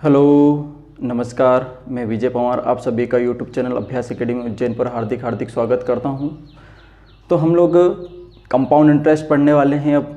Hello, नमस्कार। मैं विजय पवार आप सभी का यूट्यूब चैनल अभ्यास एकेडमी उज्जैन पर हार्दिक हार्दिक स्वागत करता हूं। तो हम लोग कंपाउंड इंटरेस्ट पढ़ने वाले हैं। अब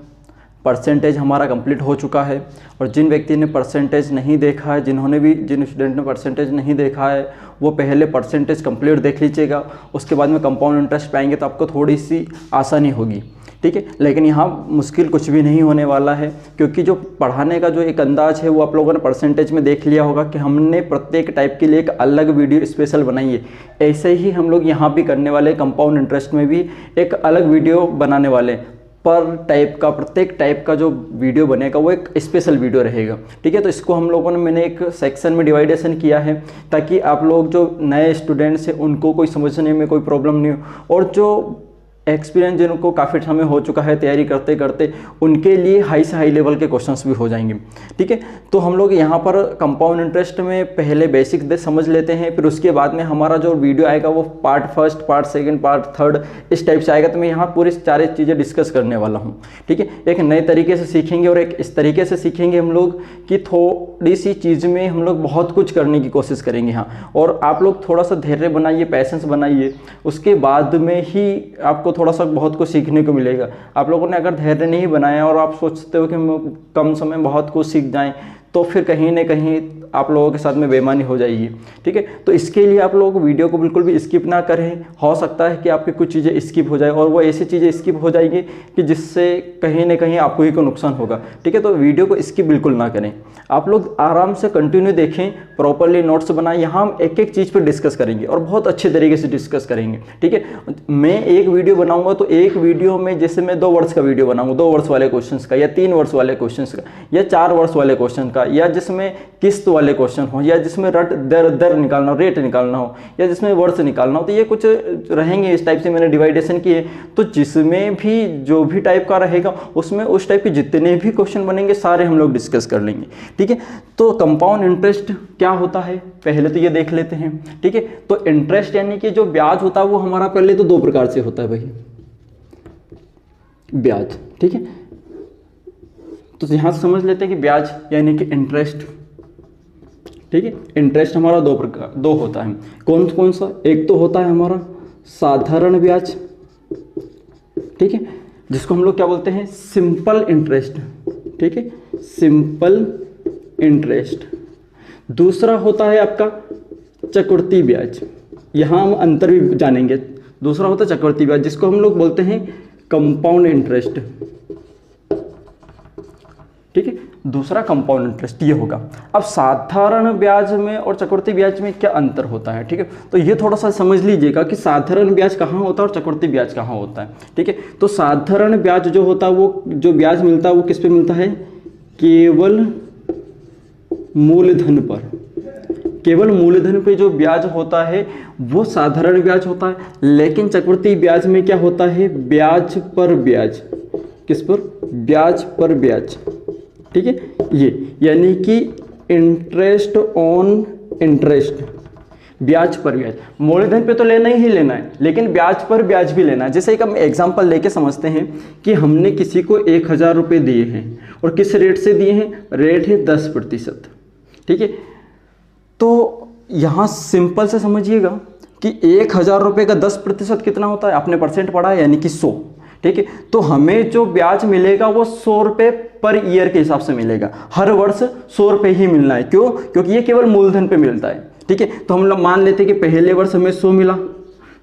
परसेंटेज हमारा कंप्लीट हो चुका है और जिन व्यक्ति ने परसेंटेज नहीं देखा है, जिन स्टूडेंट ने परसेंटेज नहीं देखा है वो पहले परसेंटेज कंप्लीट देख लीजिएगा। उसके बाद में कंपाउंड इंटरेस्ट पाएंगे तो आपको थोड़ी सी आसानी होगी, ठीक है। लेकिन यहाँ मुश्किल कुछ भी नहीं होने वाला है, क्योंकि जो पढ़ाने का जो एक अंदाज है वो आप लोगों ने परसेंटेज में देख लिया होगा कि हमने प्रत्येक टाइप के लिए एक अलग वीडियो स्पेशल बनाई है। ऐसे ही हम लोग यहाँ भी करने वाले, कंपाउंड इंटरेस्ट में भी एक अलग वीडियो बनाने वाले हैं। प्रत्येक टाइप का जो वीडियो बनेगा वो एक स्पेशल वीडियो रहेगा, ठीक है। तो इसको हम लोगों ने मैंने एक सेक्शन में डिवाइडेशन किया है ताकि आप लोग जो नए स्टूडेंट्स हैं उनको कोई समझने में कोई प्रॉब्लम नहीं हो, और जो एक्सपीरियंस जिनको काफ़ी समय हो चुका है तैयारी करते करते उनके लिए हाई से हाई लेवल के क्वेश्चंस भी हो जाएंगे, ठीक है। तो हम लोग यहाँ पर कंपाउंड इंटरेस्ट में पहले बेसिक समझ लेते हैं, फिर उसके बाद में हमारा जो वीडियो आएगा वो part first, part second, part third इस टाइप से आएगा। तो मैं यहाँ पूरी सारी चीज़ें डिस्कस करने वाला हूँ, ठीक है। एक नए तरीके से सीखेंगे और एक इस तरीके से सीखेंगे हम लोग कि थोड़ी सी चीज़ में हम लोग बहुत कुछ करने की कोशिश करेंगे यहाँ। और आप लोग थोड़ा सा धैर्य बनाइए, पैसेंस बनाइए, उसके बाद में ही आपको थोड़ा सा बहुत कुछ सीखने को मिलेगा। आप लोगों ने अगर धैर्य नहीं बनाया और आप सोचते हो कि हम कम समय में बहुत कुछ सीख जाएं, तो फिर कहीं ना कहीं आप लोगों के साथ में बेईमानी हो जाएगी, ठीक है। तो इसके लिए आप लोग वीडियो को बिल्कुल भी स्किप ना करें। हो सकता है कि आपकी कुछ चीज़ें स्किप हो जाए, और वो ऐसी चीज़ें स्किप हो जाएगी कि जिससे कहीं ना कहीं आपको ही को नुकसान होगा, ठीक है। तो वीडियो को स्किप बिल्कुल ना करें, आप लोग आराम से कंटिन्यू देखें, प्रॉपरली नोट्स बनाएं। यहाँ हम एक एक चीज़ पर डिस्कस करेंगे और बहुत अच्छे तरीके से डिस्कस करेंगे, ठीक है। मैं एक वीडियो बनाऊंगा तो एक वीडियो में जैसे मैं 2 वर्ड्स का वीडियो बनाऊंगा, 2 वर्ड्स वाले क्वेश्चन का, या 3 वर्ड्स वाले क्वेश्चन का, या 4 वर्ड्स वाले क्वेश्चन का, या जिसमें किस्त वाले क्वेश्चन हो, या जिसमें दर निकालना हो, रेट निकालना हो, या जिसमें वर्ड्स निकालना हो। तो ये कुछ रहेंगे इस टाइप से मैंने डिवाइडेशन किए। तो जिसमें भी जो भी टाइप का रहेगा उसमें उस टाइप के जितने भी क्वेश्चन बनेंगे सारे हम लोग डिस्कस कर लेंगे, ठीक है। तो कंपाउंड इंटरेस्ट क्या होता है पहले तो ये देख लेते हैं, ठीक है। तो इंटरेस्ट यानी कि जो ब्याज होता है वो हमारा पहले तो 2 प्रकार से होता है भाई, ब्याज, ठीक है। तो यहां से समझ लेते हैं कि ब्याज यानी कि इंटरेस्ट, ठीक है। इंटरेस्ट हमारा 2 होता है। कौन कौन सा? एक तो होता है हमारा साधारण ब्याज, ठीक है, जिसको हम लोग क्या बोलते हैं, सिंपल इंटरेस्ट, ठीक है, सिंपल इंटरेस्ट। दूसरा होता है आपका चक्रवृद्धि ब्याज, यहां हम अंतर भी जानेंगे। दूसरा होता है चक्रवृद्धि ब्याज, जिसको हम लोग बोलते हैं कंपाउंड इंटरेस्ट, ठीक है। दूसरा कंपाउंड इंटरेस्ट ये होगा। अब साधारण ब्याज में और चक्रवृद्धि ब्याज में क्या अंतर होता है, ठीक है। तो ये थोड़ा सा समझ लीजिएगा कि साधारण ब्याज कहाँ होता है और चक्रवृद्धि ब्याज कहाँ होता है, ठीक है। तो साधारण ब्याज जो होता है वो जो ब्याज मिलता है वो किस पे मिलता है, केवल मूलधन पर। केवल मूलधन पे जो ब्याज होता है वो साधारण ब्याज होता है। लेकिन चक्रवृद्धि ब्याज में क्या होता है, ब्याज पर ब्याज। किस पर? ब्याज पर ब्याज, ठीक है। ये यानी कि इंटरेस्ट ऑन इंटरेस्ट, ब्याज पर ब्याज। मूलधन पे तो लेना ही लेना है, लेकिन ब्याज पर ब्याज भी लेना है। जैसे एक हम एग्जांपल लेके समझते हैं कि हमने किसी को 1000 रुपये दिए हैं, और किस रेट से दिए हैं, रेट है 10%, ठीक है। तो यहाँ सिंपल से समझिएगा कि 1000 रुपये का 10% कितना होता है, आपने परसेंट पढ़ा है, यानी कि 100, ठीक है। तो हमें जो ब्याज मिलेगा वो 100 रुपये पर ईयर के हिसाब से मिलेगा। हर वर्ष 100 रुपये ही मिलना है। क्यों? क्योंकि ये केवल मूलधन पे मिलता है, ठीक है। तो हम लोग मान लेते हैं कि पहले वर्ष हमें 100 मिला,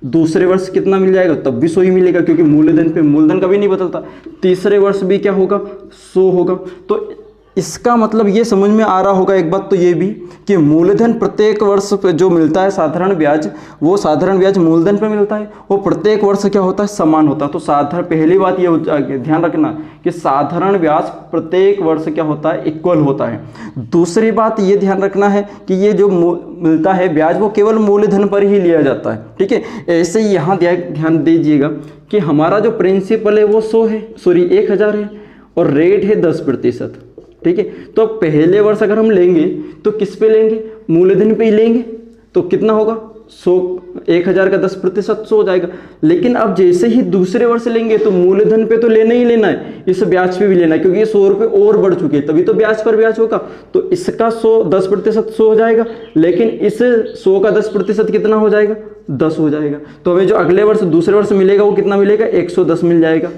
दूसरे वर्ष कितना मिल जाएगा, तब भी 100 ही मिलेगा, क्योंकि मूलधन पे मूलधन कभी नहीं बदलता। तीसरे वर्ष भी क्या होगा, 100 होगा। तो इसका मतलब ये समझ में आ रहा होगा एक बात तो ये भी कि मूलधन प्रत्येक वर्ष पे जो मिलता है साधारण ब्याज, वो साधारण ब्याज मूलधन पे मिलता है, वो प्रत्येक वर्ष क्या होता है, समान होता है। तो साधारण, पहली बात ये ध्यान रखना कि साधारण ब्याज प्रत्येक वर्ष क्या होता है, इक्वल होता है। दूसरी बात ये ध्यान रखना है कि ये जो मिलता है ब्याज वो केवल मूलधन पर ही लिया जाता है, ठीक है। ऐसे ही यहाँ ध्यान दीजिएगा कि हमारा जो प्रिंसिपल है वो 1000 है, और रेट है 10%, ठीक है। तो पहले वर्ष अगर हम लेंगे तो किस पे लेंगे, मूलधन पे ही लेंगे। तो कितना होगा, 1000 का 10% 100 हो जाएगा। लेकिन अब जैसे ही दूसरे वर्ष लेंगे तो मूलधन पे तो लेना ही लेना है, इस ब्याज पे भी लेना है, क्योंकि ये 100 रुपये और बढ़ चुके हैं, तभी तो ब्याज पर ब्याज होगा। तो इसका 10% 100 हो जाएगा, लेकिन इस 100 का 10% कितना हो जाएगा, 10 हो जाएगा। तो हमें जो अगले वर्ष दूसरे वर्ष मिलेगा वो कितना मिलेगा, 110 मिल जाएगा।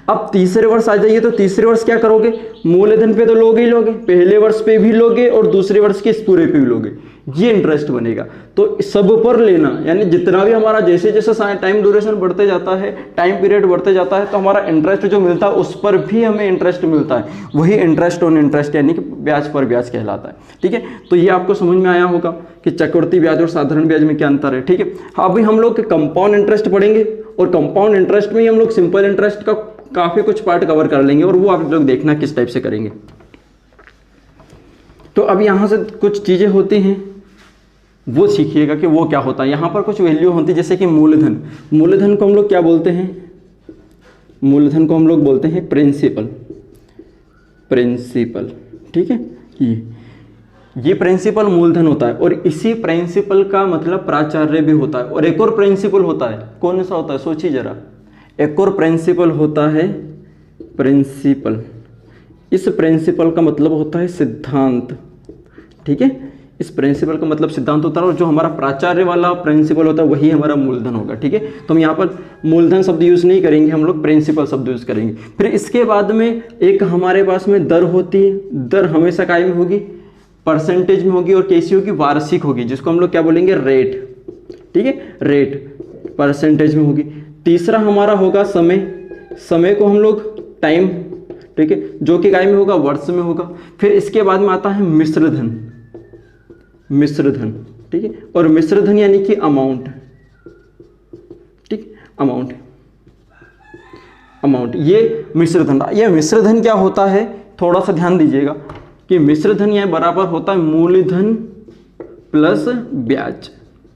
अब तीसरे वर्ष आ जाइए, तो तीसरे वर्ष क्या करोगे, मूलधन पे तो लोगे ही लोगे, पहले वर्ष पे भी लोगे और दूसरे वर्ष के इस पूरे पे भी लोगे, ये इंटरेस्ट बनेगा। तो सब पर लेना, यानी जितना भी हमारा जैसे जैसे टाइम ड्यूरेशन बढ़ते जाता है, टाइम पीरियड बढ़ते जाता है, तो हमारा इंटरेस्ट जो मिलता है उस पर भी हमें इंटरेस्ट मिलता है, वही इंटरेस्ट ऑन इंटरेस्ट यानी कि ब्याज पर ब्याज कहलाता है। ठीक है, तो ये आपको समझ में आया होगा कि चक्रवृद्धि ब्याज और साधारण ब्याज में क्या अंतर है। ठीक है, अभी हम लोग कंपाउंड इंटरेस्ट पढ़ेंगे और कंपाउंड इंटरेस्ट में ही हम लोग सिंपल इंटरेस्ट का काफी कुछ पार्ट कवर कर लेंगे, और वो आप लोग देखना किस टाइप से करेंगे। तो अब यहां से कुछ चीजें होती हैं वो सीखिएगा कि वो क्या होता है। यहाँ पर कुछ वैल्यू होती है, जैसे कि मूलधन, मूलधन को हम लोग क्या बोलते हैं, मूलधन को हम लोग बोलते हैं प्रिंसिपल, प्रिंसिपल। ठीक है, ये प्रिंसिपल मूलधन होता है, और इसी प्रिंसिपल का मतलब प्राचार्य भी होता है। और एक और प्रिंसिपल होता है, कौन सा होता है, सोचिए जरा, एक और प्रिंसिपल होता है प्रिंसिपल। इस प्रिंसिपल का मतलब होता है सिद्धांत। ठीक है, इस प्रिंसिपल का मतलब सिद्धांत होता है, और जो हमारा प्राचार्य वाला प्रिंसिपल होता है वही हमारा मूलधन होगा। ठीक है, तो हम यहाँ पर मूलधन शब्द यूज नहीं करेंगे, हम लोग प्रिंसिपल शब्द यूज करेंगे। फिर इसके बाद में एक हमारे पास में दर होती है, दर हमेशा काय में होगी, परसेंटेज में होगी, और कैसी होगी, वार्षिक होगी, जिसको हम लोग क्या बोलेंगे, रेट। ठीक है, रेट परसेंटेज में होगी। तीसरा हमारा होगा समय, समय को हम लोग टाइम, ठीक है, जो कि काय में होगा, वर्ष में होगा। फिर इसके बाद में आता है मिश्रधन, मिश्रधन। ठीक है, और मिश्रधन यानी कि अमाउंट। ठीक, अमाउंट, अमाउंट, ये मिश्रधन। ये मिश्रधन क्या होता है, थोड़ा सा ध्यान दीजिएगा कि मिश्रधन यह बराबर होता है मूलधन प्लस ब्याज।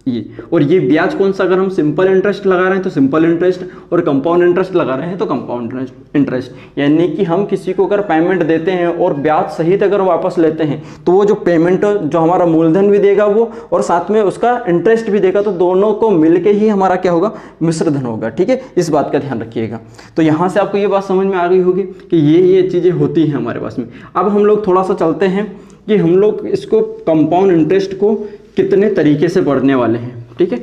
ये, और ये ब्याज कौन सा, अगर हम सिंपल इंटरेस्ट लगा रहे हैं तो सिंपल इंटरेस्ट, और कंपाउंड इंटरेस्ट लगा रहे हैं तो कंपाउंड इंटरेस्ट। यानी कि हम किसी को अगर पेमेंट देते हैं और ब्याज सहित अगर वापस लेते हैं, तो वो जो पेमेंट जो हमारा मूलधन भी देगा वो, और साथ में उसका इंटरेस्ट भी देगा, तो दोनों को मिलके ही हमारा क्या होगा, मिश्रधन होगा। ठीक है, इस बात का ध्यान रखिएगा। तो यहाँ से आपको ये बात समझ में आ गई होगी कि ये चीज़ें होती हैं हमारे पास में। अब हम लोग थोड़ा सा चलते हैं कि हम लोग इसको कंपाउंड इंटरेस्ट को कितने तरीके से पढ़ने वाले हैं। ठीक है,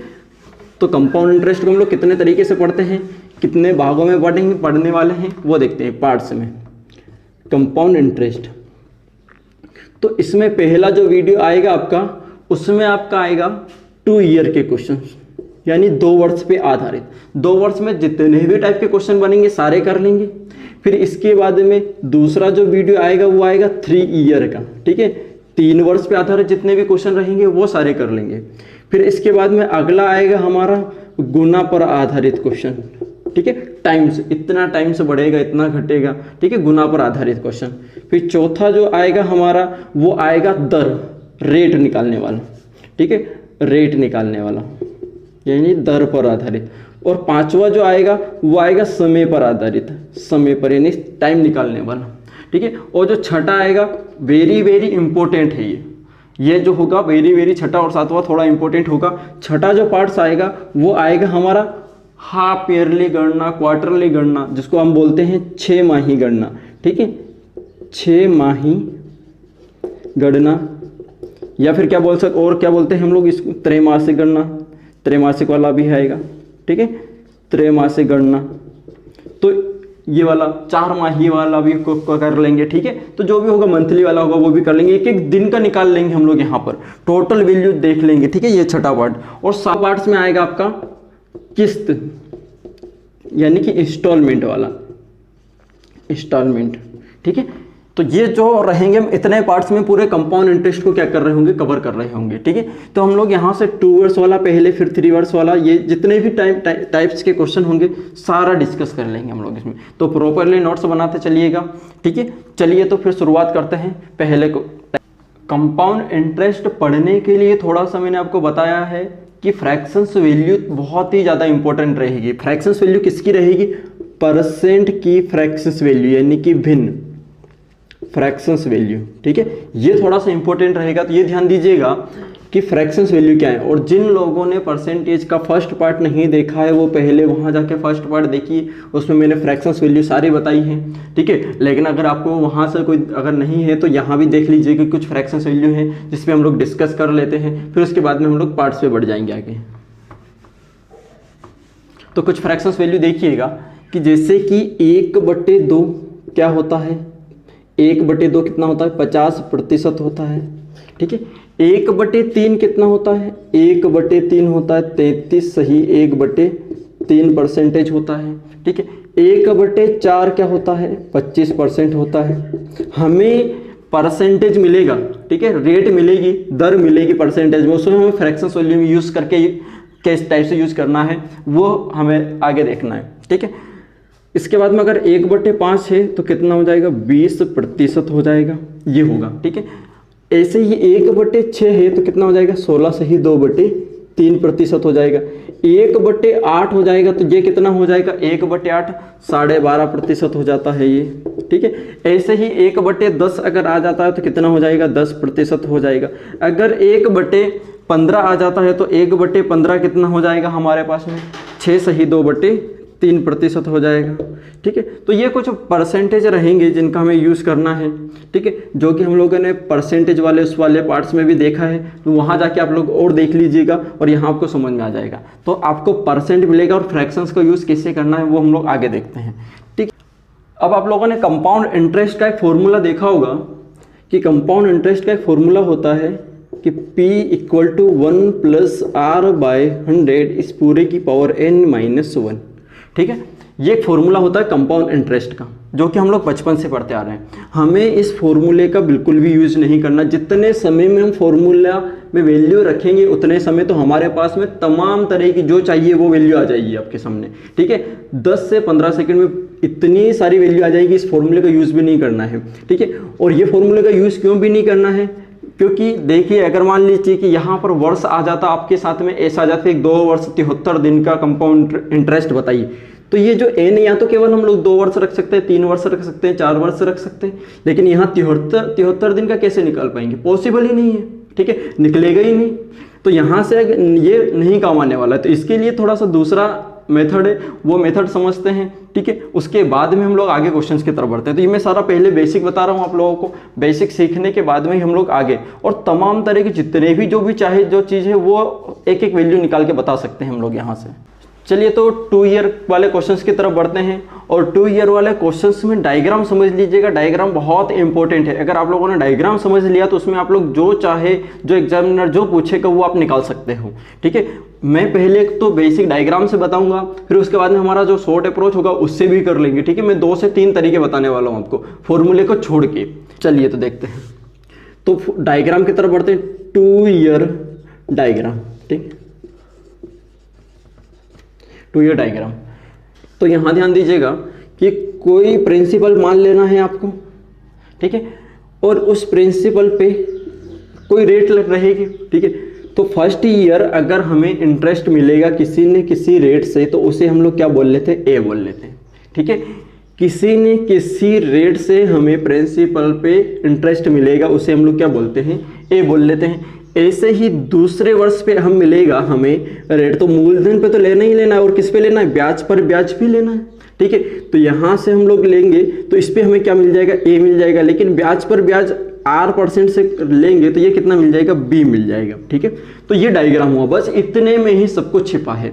तो कंपाउंड इंटरेस्ट को हम लोग कितने तरीके से पढ़ते हैं, कितने भागों में पढ़ने वाले हैं, वो देखते हैं पार्ट्स में। कंपाउंड इंटरेस्ट, तो इसमें पहला जो वीडियो आएगा आपका, उसमें आपका आएगा 2 ईयर के क्वेश्चन, यानी 2 वर्ष पे आधारित। 2 वर्ष में जितने भी टाइप के क्वेश्चन बनेंगे सारे कर लेंगे। फिर इसके बाद में दूसरा जो वीडियो आएगा वो आएगा 3 ईयर का। ठीक है, 3 वर्ष पे आधारित जितने भी क्वेश्चन रहेंगे वो सारे कर लेंगे। फिर इसके बाद में अगला आएगा हमारा गुना पर आधारित क्वेश्चन। ठीक है, टाइम्स, इतना टाइम से बढ़ेगा, इतना घटेगा। ठीक है, गुना पर आधारित क्वेश्चन। फिर चौथा जो आएगा हमारा वो आएगा दर, रेट निकालने वाला। ठीक है, रेट निकालने वाला यानी दर पर आधारित। और पांचवा जो आएगा वो आएगा समय पर आधारित, समय पर यानी टाइम निकालने वाला। ठीक है, और जो छठा आएगा वेरी वेरी इंपॉर्टेंट है, ये जो होगा वेरी वेरी, छठा और सातवां थोड़ा इंपॉर्टेंट होगा। छठा जो पार्ट्स आएगा वो आएगा हमारा हाफ ईयरली गणना, क्वार्टरली गणना, जिसको हम बोलते हैं 6 माही गणना। ठीक है, 6 माही गणना, या फिर क्या बोल सकते, और क्या बोलते हैं हम लोग इसको, त्रैमासिक गणना, त्रैमासिक वाला भी आएगा। ठीक है, त्रैमासिक गणना, तो ये वाला 4 माही वाला भी कर लेंगे। ठीक है, तो जो भी होगा मंथली वाला होगा वो भी कर लेंगे, एक एक दिन का निकाल लेंगे हम लोग, यहाँ पर टोटल वैल्यू देख लेंगे। ठीक है, ये छठा पार्ट। और 7 पार्ट्स में आएगा आपका किस्त, यानी कि इंस्टॉलमेंट वाला, इंस्टॉलमेंट। ठीक है, तो ये जो रहेंगे हम इतने पार्ट्स में पूरे कंपाउंड इंटरेस्ट को क्या कर रहे होंगे, कवर कर रहे होंगे। ठीक है, तो हम लोग यहाँ से 2 वर्ष वाला पहले, फिर 3 वर्ष वाला, ये जितने भी टाइप्स के क्वेश्चन होंगे सारा डिस्कस कर लेंगे हम लोग इसमें। तो प्रॉपरली नोट्स बनाते चलिएगा। ठीक है, चलिए तो फिर शुरुआत करते हैं। पहले को कंपाउंड इंटरेस्ट पढ़ने के लिए थोड़ा सा मैंने आपको बताया है कि फ्रैक्शंस वैल्यू बहुत ही ज़्यादा इंपॉर्टेंट रहेगी। फ्रैक्शंस वैल्यू किसकी रहेगी, परसेंट की फ्रैक्शंस वैल्यू, यानी कि भिन्न फ्रैक्शंस वैल्यू। ठीक है, ये थोड़ा सा इंपॉर्टेंट रहेगा, तो ये ध्यान दीजिएगा कि फ्रैक्शंस वैल्यू क्या है। और जिन लोगों ने परसेंटेज का फर्स्ट पार्ट नहीं देखा है वो पहले वहाँ जाके फर्स्ट पार्ट देखिए, उसमें मैंने फ्रैक्शंस वैल्यू सारी बताई हैं, ठीक है। लेकिन अगर आपको वहाँ से कोई अगर नहीं है तो यहाँ भी देख लीजिए कि कुछ फ्रैक्शंस वैल्यू हैं जिस पे हम लोग डिस्कस कर लेते हैं, फिर उसके बाद में हम लोग पार्ट्स पे बढ़ जाएंगे आगे। तो कुछ फ्रैक्शंस वैल्यू देखिएगा कि जैसे कि 1/2 क्या होता है, 1/2 कितना होता है, 50% होता है, ठीक है। 1/3 कितना होता है, 1/3 होता है 33 सही 1/3% होता है, ठीक है। 1/4 क्या होता है, 25% होता है। हमें परसेंटेज मिलेगा, ठीक है, रेट मिलेगी, दर मिलेगी परसेंटेज में, उसमें हमें फ्रैक्शंस वैल्यू यूज़ करके किस टाइप से यूज़ करना है वो हमें आगे देखना है, ठीक है। इसके बाद में अगर 1/5 है तो कितना हो जाएगा, 20% हो जाएगा, ये होगा, ठीक है। ऐसे ही 1/6 है तो कितना हो जाएगा, 16 सही 2/3% हो जाएगा। 1/8 हो जाएगा तो ये कितना हो जाएगा, 1/8 12.5% हो जाता है ये, ठीक है। ऐसे ही 1/10 अगर आ जाता है तो कितना हो जाएगा, 10% हो जाएगा। अगर 1/15 आ जाता है तो 1/15 कितना हो जाएगा हमारे पास में, 6 सही 2/3% हो जाएगा, ठीक है। तो ये कुछ परसेंटेज रहेंगे जिनका हमें यूज़ करना है, ठीक है, जो कि हम लोगों ने परसेंटेज वाले उस वाले पार्ट्स में भी देखा है, तो वहाँ जाके आप लोग और देख लीजिएगा और यहाँ आपको समझ में आ जाएगा। तो आपको परसेंट मिलेगा और फ्रैक्शंस का यूज़ कैसे करना है वो हम लोग आगे देखते हैं, ठीक। अब आप लोगों ने कंपाउंड इंटरेस्ट का एक फॉर्मूला देखा होगा कि कंपाउंड इंटरेस्ट का एक फॉर्मूला होता है कि P = 1 + R/100 इस पूरे की पावर n-1, ठीक है। ये एक फॉर्मूला होता है कंपाउंड इंटरेस्ट का, जो कि हम लोग बचपन से पढ़ते आ रहे हैं। हमें इस फॉर्मूले का बिल्कुल भी यूज़ नहीं करना। जितने समय में हम फॉर्मूला में वैल्यू रखेंगे उतने समय तो हमारे पास में तमाम तरह की जो चाहिए वो वैल्यू आ जाएगी आपके सामने, ठीक है। 10 से 15 सेकंड में इतनी सारी वैल्यू आ जाएगी, इस फॉर्मूले का यूज़ भी नहीं करना है, ठीक है। और ये फॉर्मूले का यूज़ क्यों भी नहीं करना है, क्योंकि देखिए अगर मान लीजिए कि यहाँ पर वर्ष आ जाता आपके साथ में, ऐसा आ जाता है 2 वर्ष 73 दिन का कंपाउंड इंटरेस्ट बताइए, तो ये जो n या तो केवल हम लोग 2 वर्ष रख सकते हैं, 3 वर्ष रख सकते हैं, 4 वर्ष रख सकते हैं, लेकिन यहाँ 73 दिन का कैसे निकाल पाएंगे, पॉसिबल ही नहीं है, ठीक है, निकलेगा ही नहीं। तो यहाँ से ये नहीं काम आने वाला है। तो इसके लिए थोड़ा सा दूसरा मेथड है, वो मेथड समझते हैं, ठीक है। उसके बाद में हम लोग आगे क्वेश्चंस की तरफ बढ़ते हैं। तो ये मैं सारा पहले बेसिक बता रहा हूँ आप लोगों को, बेसिक सीखने के बाद में ही हम लोग आगे और तमाम तरह के जितने भी जो भी चाहे जो चीज़ है वो एक एक वैल्यू निकाल के बता सकते हैं हम लोग यहाँ से। चलिए तो 2 ईयर वाले क्वेश्चंस की तरफ बढ़ते हैं। और 2 ईयर वाले क्वेश्चंस में डायग्राम समझ लीजिएगा, डायग्राम बहुत इंपॉर्टेंट है। अगर आप लोगों ने डायग्राम समझ लिया तो उसमें आप लोग जो चाहे, जो एग्जामिनर जो पूछेगा वो आप निकाल सकते हो, ठीक है। मैं पहले तो बेसिक डायग्राम से बताऊंगा, फिर उसके बाद में हमारा जो शॉर्ट अप्रोच होगा उससे भी कर लेंगे, ठीक है। मैं 2 से 3 तरीके बताने वाला हूँ आपको फॉर्मूले को छोड़ के। चलिए तो देखते हैं, तो डायग्राम की तरफ बढ़ते हैं। 2 ईयर डायग्राम, ठीक, 2 ईयर डायग्राम। तो यहाँ ध्यान दीजिएगा कि कोई प्रिंसिपल मान लेना है आपको, ठीक है, और उस प्रिंसिपल पे कोई रेट लग रहेगी, ठीक है। तो फर्स्ट ईयर अगर हमें इंटरेस्ट मिलेगा किसी न किसी रेट से तो उसे हम लोग क्या बोल लेते हैं, ए बोल लेते हैं, ठीक है। किसी न किसी रेट से हमें प्रिंसिपल पे इंटरेस्ट मिलेगा उसे हम लोग क्या बोलते हैं, ए बोल लेते हैं। ऐसे ही दूसरे वर्ष पे हम मिलेगा हमें रेट, तो मूलधन पे तो लेना ही लेना है, और किस पे लेना है, ब्याज पर ब्याज भी लेना है, ठीक है। तो यहाँ से हम लोग लेंगे तो इस पे हमें क्या मिल जाएगा, ए मिल जाएगा, लेकिन ब्याज पर ब्याज R% से लेंगे तो ये कितना मिल जाएगा, B मिल जाएगा, ठीक है। तो ये डायग्राम हुआ, बस इतने में ही सब कुछ छिपा है।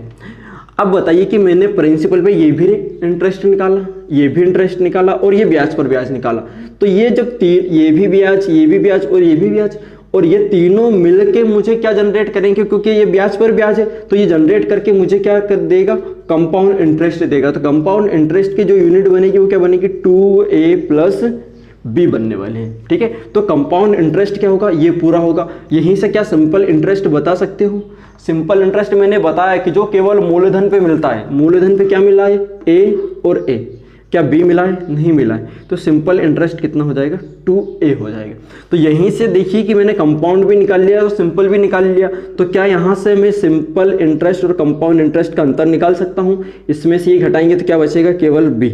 अब बताइए कि मैंने प्रिंसिपल पे ये भी इंटरेस्ट निकाला, ये भी इंटरेस्ट निकाला और ये ब्याज पर ब्याज निकाला, तो ये जब ये भी ब्याज, ये भी ब्याज और ये भी ब्याज, और ये तीनों मिलके मुझे क्या जनरेट करेंगे, क्योंकि ये ब्याज पर ब्याज है तो ये जनरेट करके मुझे क्या कर देगा, कंपाउंड इंटरेस्ट देगा। तो कंपाउंड इंटरेस्ट की जो यूनिट बनेगी वो क्या बनेगी, 2A + B बनने वाले हैं, ठीक है। तो कंपाउंड इंटरेस्ट क्या होगा, ये पूरा होगा। यहीं से क्या सिंपल इंटरेस्ट बता सकते हो, सिंपल इंटरेस्ट मैंने बताया कि जो केवल मूलधन पे मिलता है। मूलधन पे क्या मिला है, A और A, क्या B मिला है, नहीं मिला है, तो सिंपल इंटरेस्ट कितना हो जाएगा, 2A हो जाएगा। तो यहीं से देखिए कि मैंने कंपाउंड भी निकाल लिया और सिंपल भी निकाल लिया। तो क्या यहाँ से मैं सिंपल इंटरेस्ट और कंपाउंड इंटरेस्ट का अंतर निकाल सकता हूँ, इसमें से ये घटाएंगे तो क्या बचेगा, केवल B,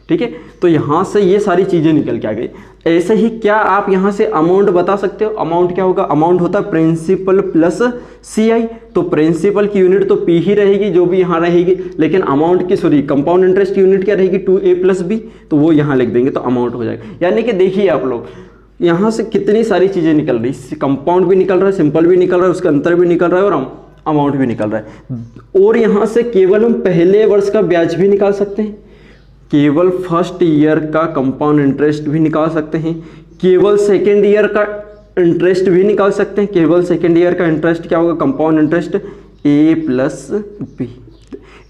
ठीक है। तो यहाँ से ये सारी चीज़ें निकल के आ गई। ऐसे ही क्या आप यहाँ से अमाउंट बता सकते हो? अमाउंट क्या होगा? अमाउंट होता है प्रिंसिपल प्लस CI। तो प्रिंसिपल की यूनिट तो P ही रहेगी जो भी यहाँ रहेगी, लेकिन अमाउंट की सॉरी कंपाउंड इंटरेस्ट की यूनिट क्या रहेगी? 2A + B। तो वो यहाँ लिख देंगे तो अमाउंट हो जाएगा। यानी कि देखिए आप लोग यहाँ से कितनी सारी चीज़ें निकल रही, कंपाउंड भी निकल रहा है, सिंपल भी निकल रहा है, उसका अंतर भी निकल रहा है और अमाउंट भी निकल रहा है। और यहाँ से केवल हम पहले वर्ष का ब्याज भी निकाल सकते हैं, केवल फर्स्ट ईयर का कंपाउंड इंटरेस्ट भी निकाल सकते हैं, केवल सेकेंड ईयर का इंटरेस्ट भी निकाल सकते हैं। केवल सेकेंड ईयर का इंटरेस्ट क्या होगा? Compound interest A + B।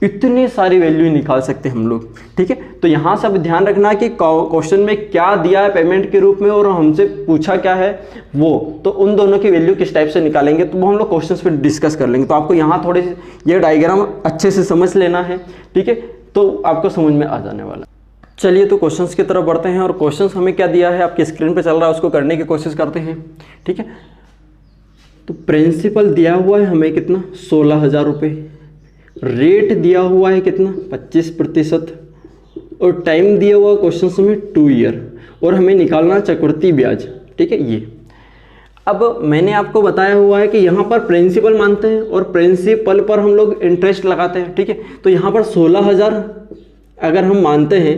इतनी सारी वैल्यू निकाल सकते हैं हम लोग, ठीक है। तो यहाँ सब ध्यान रखना कि क्वेश्चन में क्या दिया है पेमेंट के रूप में और हमसे पूछा क्या है वो, तो उन दोनों की वैल्यू किस टाइप से निकालेंगे तो वो हम लोग क्वेश्चंस पे डिस्कस कर लेंगे। तो आपको यहाँ थोड़े ये डायग्राम अच्छे से समझ लेना है, ठीक है, तो आपको समझ में आ जाने वाला। चलिए तो क्वेश्चंस की तरफ बढ़ते हैं और क्वेश्चंस हमें क्या दिया है आपकी स्क्रीन पे चल रहा है, उसको करने की कोशिश करते हैं, ठीक है। तो प्रिंसिपल दिया हुआ है हमें कितना? 16,000 रुपये। रेट दिया हुआ है कितना? 25%। और टाइम दिया हुआ क्वेश्चन में 2 ईयर, और हमें निकालना चक्रवृद्धि ब्याज, ठीक है। ये अब मैंने आपको बताया हुआ है कि यहाँ पर प्रिंसिपल मानते हैं और प्रिंसिपल पर हम लोग इंटरेस्ट लगाते हैं, ठीक है। तो यहाँ पर 16,000 अगर हम मानते हैं,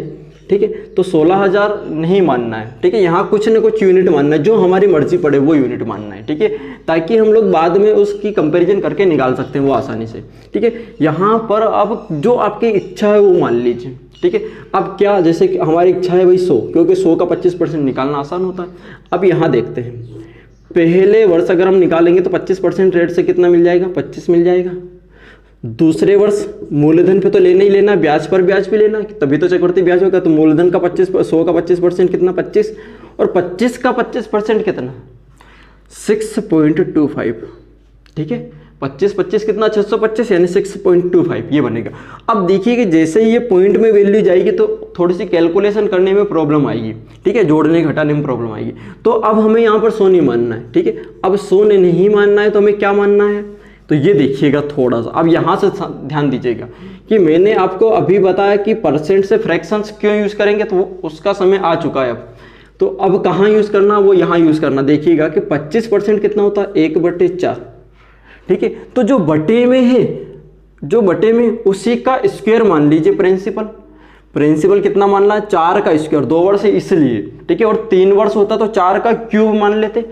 ठीक है, तो 16,000 नहीं मानना है, ठीक है। यहाँ कुछ न कुछ यूनिट मानना है, जो हमारी मर्जी पड़े वो यूनिट मानना है, ठीक है, ताकि हम लोग बाद में उसकी कंपैरिजन करके निकाल सकते हैं वो आसानी से, ठीक है। यहाँ पर अब जो आपकी इच्छा है वो मान लीजिए, ठीक है। अब क्या, जैसे कि हमारी इच्छा है भाई 100, क्योंकि 100 का 25% निकालना आसान होता है। अब यहाँ देखते हैं, पहले वर्ष अगर हम निकालेंगे तो 25% रेट से कितना मिल जाएगा? 25 मिल जाएगा। दूसरे वर्ष मूलधन पे तो लेना ही लेना, ब्याज पर ब्याज भी लेना, तभी तो चक्रवृद्धि ब्याज होगा। तो मूलधन का 100 का 25% कितना? 25, और 25 का 25% कितना? 6.25, ठीक है। 25 कितना? 625 यानी 6.25 ये बनेगा। अब देखिए कि जैसे ही ये पॉइंट में वैल्यू जाएगी तो थोड़ी सी कैलकुलेशन करने में प्रॉब्लम आएगी, ठीक है, जोड़ने घटाने में प्रॉब्लम आएगी। तो अब हमें यहाँ पर 100 नहीं मानना है, ठीक है। अब 100 नहीं मानना है तो हमें क्या मानना है? तो ये देखिएगा थोड़ा सा, अब यहाँ से ध्यान दीजिएगा कि मैंने आपको अभी बताया कि परसेंट से फ्रैक्शंस क्यों यूज करेंगे, तो उसका समय आ चुका है अब। तो अब कहाँ यूज करना? वो यहाँ यूज करना। देखिएगा कि 25% कितना होता है? 1/4, ठीक है। तो जो बटे में है, जो बटे में उसी का स्क्वायर मान लीजिए प्रिंसिपल कितना मानना है? 4 का स्क्वायर, 2 वर्ष है इसलिए, ठीक है। और 3 वर्ष होता तो 4 का क्यूब मान लेते,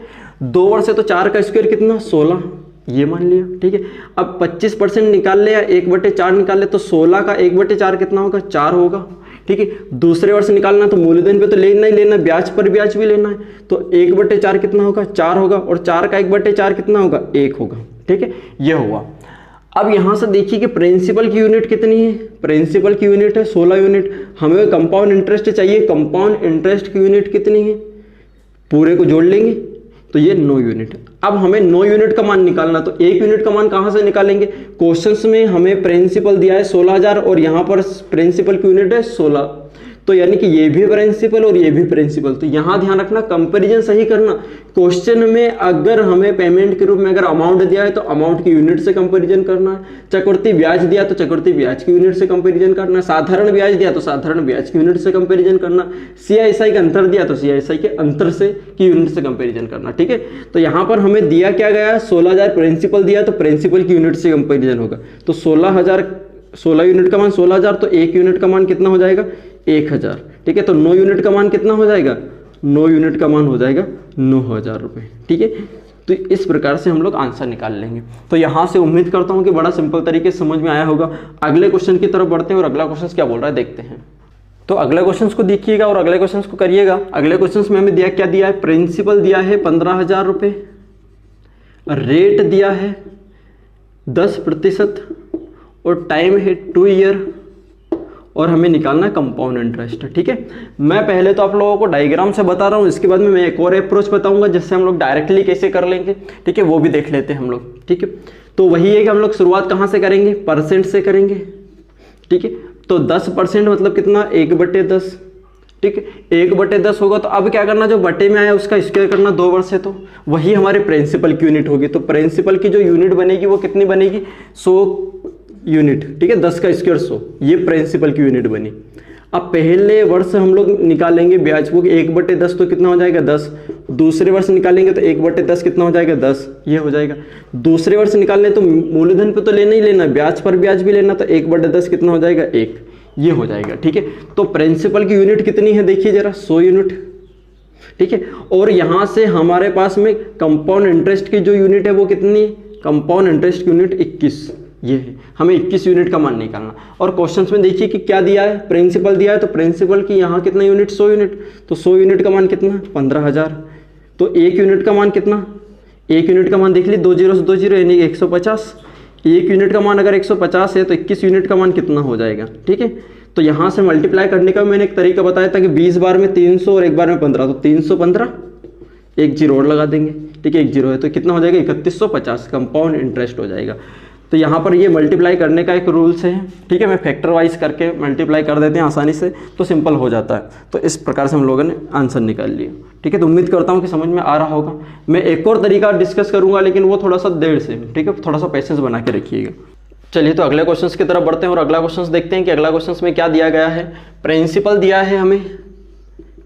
2 वर्ष है तो 4 का स्क्वायर कितना? 16, ये मान लिया, ठीक है। अब 25% निकाल ले या 1/4 निकाल ले, तो 16 का 1/4 कितना होगा? 4 होगा, ठीक है। दूसरे वर्ष निकालना तो मूलधन पे तो लेना ही लेना, ब्याज पर ब्याज भी लेना है, तो 1/4 कितना होगा? 4 होगा, और 4 का 1/4 कितना होगा? 1 होगा, ठीक है। ये हुआ। अब यहाँ से देखिए कि प्रिंसिपल की यूनिट कितनी है? प्रिंसिपल की यूनिट है 16 यूनिट। हमें कंपाउंड इंटरेस्ट चाहिए, कंपाउंड इंटरेस्ट की यूनिट कितनी है? पूरे को जोड़ लेंगे तो ये 9 यूनिट। अब हमें 9 यूनिट का मान निकालना, तो 1 यूनिट का मान कहाँ से निकालेंगे? क्वेश्चंस में हमें प्रिंसिपल दिया है 16,000 और यहाँ पर प्रिंसिपल की यूनिट है 16, तो यानी कि ये भी प्रिंसिपल और ये भी प्रिंसिपल। तो यहाँ ध्यान रखना, कंपैरिजन सही करना। क्वेश्चन में अगर हमें पेमेंट के रूप में अगर अमाउंट दिया है तो अमाउंट की यूनिट से कंपैरिजन करना है, चक्रवृद्धि ब्याज दिया तो चक्रवृद्धि ब्याज की यूनिट से कंपैरिजन करना है, साधारण ब्याज दिया तो साधारण ब्याज की यूनिट से कंपैरिजन करना, CISI का अंतर दिया तो CISI के अंतर से की यूनिट से कंपैरिजन करना, ठीक है। तो यहाँ पर हमें दिया क्या गया? 16,000 प्रिंसिपल दिया तो प्रिंसिपल की यूनिट से कंपैरिजन होगा। तो 16 यूनिट का मान 16,000, तो 1 यूनिट का मान कितना हो जाएगा? 1,000, ठीक है। तो 9 यूनिट का मान कितना हो जाएगा? 9 यूनिट का मान हो जाएगा 9,000 रुपये, ठीक है। तो इस प्रकार से हम लोग आंसर निकाल लेंगे। तो यहाँ से उम्मीद करता हूँ कि बड़ा सिंपल तरीके से समझ में आया होगा। अगले क्वेश्चन की तरफ बढ़ते हैं और अगला क्वेश्चन क्या बोल रहा है देखते हैं। तो अगले क्वेश्चन को देखिएगा और अगले क्वेश्चन को करिएगा। अगले क्वेश्चन में हमें दिया क्या दिया है? प्रिंसिपल दिया है 15,000 रुपये, रेट दिया है 10% और टाइम है 2 ईयर, और हमें निकालना है कंपाउंड इंटरेस्ट, ठीक है। मैं पहले तो आप लोगों को डायग्राम से बता रहा हूँ, इसके बाद में मैं एक और अप्रोच बताऊंगा जिससे हम लोग डायरेक्टली कैसे कर लेंगे, ठीक है, वो भी देख लेते हैं हम लोग, ठीक है। तो वही है कि हम लोग शुरुआत कहाँ से करेंगे? परसेंट से करेंगे, ठीक है। तो 10% मतलब कितना? 1/10, ठीक है। 1/10 होगा तो अब क्या करना? जो बटे में आया उसका स्क्वायर करना, 2 वर्ष है तो वही हमारे प्रिंसिपल की यूनिट होगी। तो प्रिंसिपल की जो यूनिट बनेगी वो कितनी बनेगी? 100 यूनिट, ठीक है। 10 का स्क्वायर 100, ये प्रिंसिपल की यूनिट बनी। अब पहले वर्ष हम लोग निकालेंगे ब्याज को 1/10 तो कितना हो जाएगा 10। दूसरे वर्ष निकालेंगे तो 1/10 कितना हो जाएगा 10, ये हो जाएगा। दूसरे वर्ष निकालने तो मूलधन पे तो लेना ही लेना, ब्याज पर ब्याज भी लेना, तो 1/10 कितना हो जाएगा 1, ये हो जाएगा। ठीक है, तो प्रिंसिपल की यूनिट कितनी है देखिए जरा, 100 यूनिट। ठीक है, और यहाँ से हमारे पास में कंपाउंड इंटरेस्ट की जो यूनिट है वो कितनी है, कंपाउंड इंटरेस्ट की यूनिट 21, ये है। हमें 21 यूनिट का मान निकालना। और क्वेश्चंस में देखिए कि क्या दिया है, प्रिंसिपल दिया है, तो प्रिंसिपल की यहाँ कितना यूनिट, 100 यूनिट, तो 100 यूनिट का मान कितना, 15,000। तो 1 यूनिट का मान कितना, 1 यूनिट का मान देख लीजिए, 2 0 से 2 0 यानी 150। 1 यूनिट का मान अगर 150 है तो 21 यूनिट का मान कितना हो जाएगा। ठीक है, तो यहाँ से मल्टीप्लाई करने का मैंने एक तरीका बताया था कि 20 बार में 300 और एक बार में 15, तो 315, एक जीरो और लगा देंगे। ठीक है, एक जीरो है तो कितना हो जाएगा 3150 कंपाउंड इंटरेस्ट हो जाएगा। तो यहाँ पर ये मल्टीप्लाई करने का एक रूल्स है। ठीक है, मैं फैक्टर वाइज करके मल्टीप्लाई कर देते हैं आसानी से, तो सिंपल हो जाता है। तो इस प्रकार से हम लोगों ने आंसर निकाल लिया। ठीक है, तो उम्मीद करता हूँ कि समझ में आ रहा होगा। मैं एक और तरीका डिस्कस करूँगा, लेकिन वो थोड़ा सा देर से। ठीक है, थोड़ा सा पेशेंस बना के रखिएगा। चलिए तो अगले क्वेश्चन की तरफ बढ़ते हैं और अगला क्वेश्चन देखते हैं कि अगला क्वेश्चन में क्या दिया गया है। प्रिंसिपल दिया है हमें,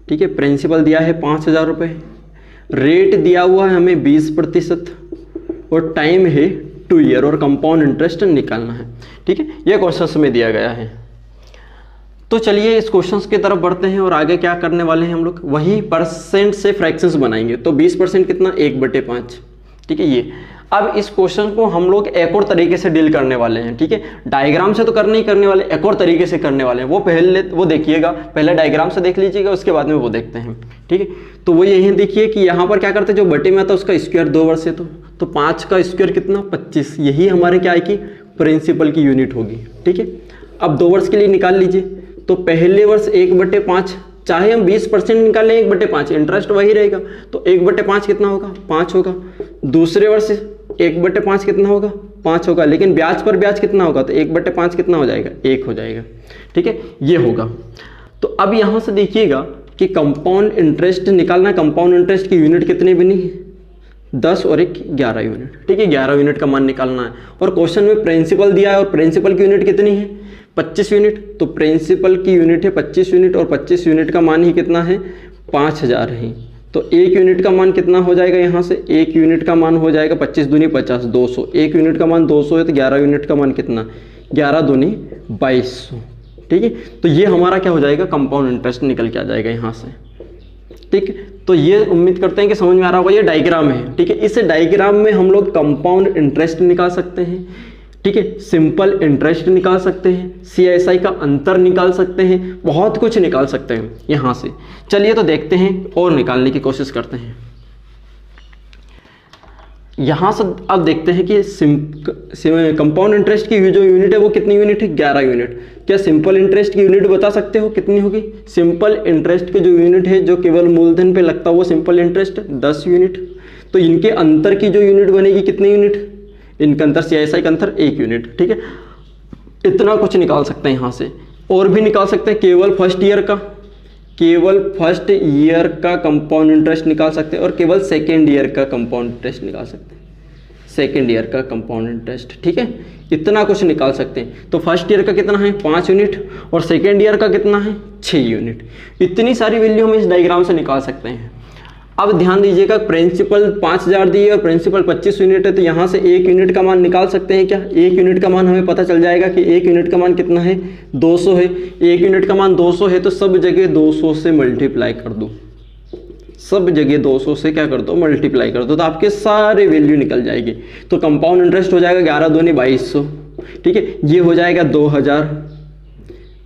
ठीक है, प्रिंसिपल दिया है 5,000 रुपये, रेट दिया हुआ है हमें 20% और टाइम है 2 ईयर और कंपाउंड इंटरेस्ट निकालना है। ठीक है, ये क्वेश्चन में दिया गया है। तो चलिए इस क्वेश्चन की तरफ बढ़ते हैं और आगे क्या करने वाले हैं हम लोग, वही परसेंट से फ्रैक्शंस बनाएंगे। तो 20% कितना, 1/5। ठीक है, ये अब इस क्वेश्चन को हम लोग एक और तरीके से डील करने वाले हैं। ठीक है, डायग्राम से तो करने ही करने वाले, एक और तरीके से करने वाले हैं। वो देखिएगा, पहले डायग्राम से देख लीजिएगा, उसके बाद में वो देखते हैं। ठीक है, तो वो यही देखिए कि यहाँ पर क्या करते हैं, जो बटे में आता है उसका स्क्वायर 2 वर्ष से, तो 5 का स्क्वायर कितना, 25। यही हमारे क्या है कि प्रिंसिपल की यूनिट होगी। ठीक है, अब 2 वर्ष के लिए निकाल लीजिए। तो पहले वर्ष 1/5, चाहे हम 20% निकालें 1/5, इंटरेस्ट वही रहेगा, तो 1/5 कितना होगा, 5 होगा। दूसरे वर्ष 1/5 कितना होगा, 5 होगा, लेकिन ब्याज पर ब्याज कितना होगा, तो 1/5 कितना हो जाएगा, 1 हो जाएगा। ठीक है, ये होगा। तो अब यहाँ से देखिएगा कि कंपाउंड इंटरेस्ट निकालना, कंपाउंड इंटरेस्ट की यूनिट कितनी बनी है, 10 और 1 11 यूनिट। ठीक है, 11 यूनिट का मान निकालना है। और क्वेश्चन में प्रिंसिपल दिया है और प्रिंसिपल की यूनिट कितनी है, 25 यूनिट। तो प्रिंसिपल की यूनिट है 25 यूनिट और 25 यूनिट का मान ही कितना है, 5,000 है। तो 1 यूनिट का मान कितना हो जाएगा, यहाँ से 1 यूनिट का मान हो जाएगा 25 दूनी 50, 200। 1 यूनिट का मान 200 है तो 11 यूनिट का मान कितना, 11 दूनी 2200। ठीक है, तो ये हमारा क्या हो जाएगा, कंपाउंड इंटरेस्ट निकल के आ जाएगा यहाँ से। ठीक, तो ये उम्मीद करते हैं कि समझ में आ रहा होगा। ये डायग्राम है। ठीक है, इस डायग्राम में हम लोग कंपाउंड इंटरेस्ट निकाल सकते हैं। ठीक है, सिंपल इंटरेस्ट निकाल सकते हैं, CSI का अंतर निकाल सकते हैं, बहुत कुछ निकाल सकते हैं यहाँ से। चलिए तो देखते हैं और निकालने की कोशिश करते हैं। यहाँ से अब देखते हैं कि कंपाउंड इंटरेस्ट की जो यूनिट है वो कितनी यूनिट है, 11 यूनिट। क्या सिंपल इंटरेस्ट की यूनिट बता सकते हो कितनी होगी? सिंपल इंटरेस्ट की जो यूनिट है जो केवल मूलधन पे लगता है वो सिंपल इंटरेस्ट 10 यूनिट। तो इनके अंतर की जो यूनिट बनेगी कितनी यूनिट, इनका अंतर CSI का अंतर 1 यूनिट। ठीक है, इतना कुछ निकाल सकते हैं यहाँ से। और भी निकाल सकते हैं, केवल फर्स्ट ईयर का कंपाउंड इंटरेस्ट निकाल सकते हैं और केवल सेकेंड ईयर का कंपाउंड इंटरेस्ट निकाल सकते हैं, सेकेंड ईयर का कंपाउंड इंटरेस्ट। ठीक है, इतना कुछ निकाल सकते हैं। तो फर्स्ट ईयर का कितना है 5 यूनिट और सेकेंड ईयर का कितना है 6 यूनिट। इतनी सारी वैल्यू हम इस डायग्राम से निकाल सकते हैं। अब ध्यान दीजिएगा, प्रिंसिपल 5000 दिए और प्रिंसिपल 25 यूनिट है, तो यहाँ से 1 यूनिट का मान निकाल सकते हैं क्या? 1 यूनिट का मान हमें पता चल जाएगा कि 1 यूनिट का मान कितना है 200 है। 1 यूनिट का मान 200 है तो सब जगह 200 से मल्टीप्लाई कर दो, सब जगह 200 से क्या कर दो, मल्टीप्लाई कर दो, तो आपके सारे वैल्यू निकल जाएगी। तो कंपाउंड इंटरेस्ट हो जाएगा 11 दूनी 2200। ठीक है, ये हो जाएगा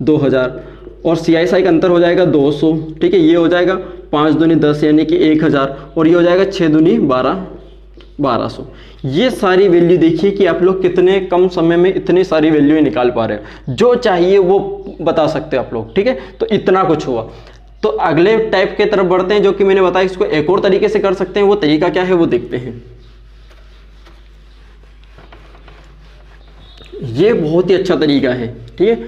2000 और CSI का अंतर हो जाएगा 200। ठीक है, ये हो जाएगा 5 दूनी 10 यानी कि 1000 और ये हो जाएगा 6 दूनी 1200। ये सारी वैल्यू देखिए कि आप लोग कितने कम समय में इतनी सारी वैल्यू निकाल पा रहे हैं। जो चाहिए वो बता सकते हैं आप लोग। ठीक है, तो इतना कुछ हुआ। तो अगले टाइप के तरफ बढ़ते हैं जो कि मैंने बताया इसको एक और तरीके से कर सकते हैं। वो तरीका क्या है वो देखते हैं। ये बहुत ही अच्छा तरीका है। ठीक है,